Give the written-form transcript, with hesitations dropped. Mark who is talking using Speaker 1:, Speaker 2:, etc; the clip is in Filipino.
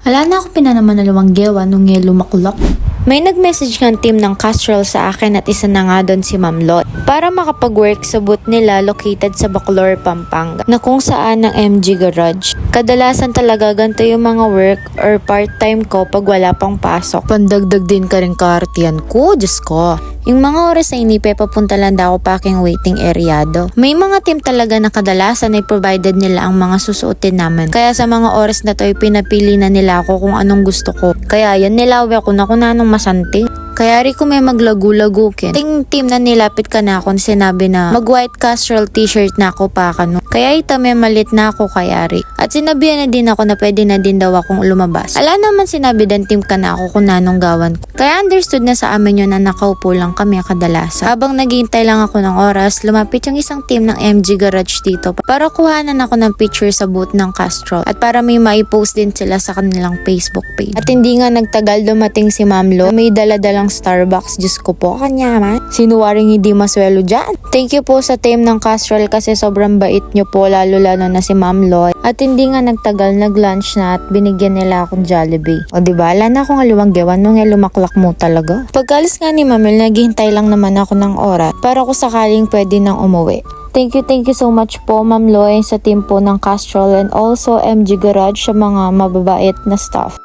Speaker 1: Hala na ako pinanaman na luwanggewa nung lumaklak.
Speaker 2: May nag-message ng team ng Castrol sa akin at isa na nga doon si Ma'am Lot para makapag-work sa booth nila located sa Bacolor, Pampanga na kung saan ng MG Garage. Kadalasan talaga ganito yung mga work or part-time ko pag wala pang pasok.
Speaker 1: Pandagdag din ka rin kaartiyan ko, Diyos ko.
Speaker 2: Yung mga oras na inipe, papunta lang daw ako parking waiting area do. May mga team talaga na kadalasan ay provided nila ang mga susuotin namin. Kaya sa mga oras na to ay pinapili na nila ako kung anong gusto ko. Kaya yan nilawi ako na kung anong masanting. Kaya rin ko may maglagu-lagukin. Ting team na nilapit ka na ako, sinabi na mag-white Castrol t-shirt na ako pa kano. Kaya ito may malit na ako kaya rin. At sinabihan na din ako na pwede na din daw akong lumabas. Ala naman sinabi din team ka na ako kung nanong gawan ko. Kaya understood na sa amin yun na nakaupo lang kami kadalasan. Habang naghihintay lang ako ng oras, lumapit yung isang team ng MG Garage dito para kuhanan ako ng picture sa booth ng Castrol at para may maipost din sila sa kanilang Facebook page. At hindi nga nagtagal dumating si Ma'am Lo, may dala-dalang Starbucks. Diyos ko po, kanya man. Sinuwaring hindi maswelo dyan. Thank you po sa team ng Castrol kasi sobrang bait nyo po, lalo-lalo na si Ma'am Lo. At hindi nga nagtagal, nag-lunch na at binigyan nila akong Jollibee. O diba, ala na akong aluwanggewan nung lumaklak mo talaga. Pagkalis nga ni Mamel, naghihintay lang naman ako ng oras para kung sakaling pwede nang umuwi. Thank you so much po Ma'am Loy sa team po ng Castrol and also MG Garage sa mga mababait na staff.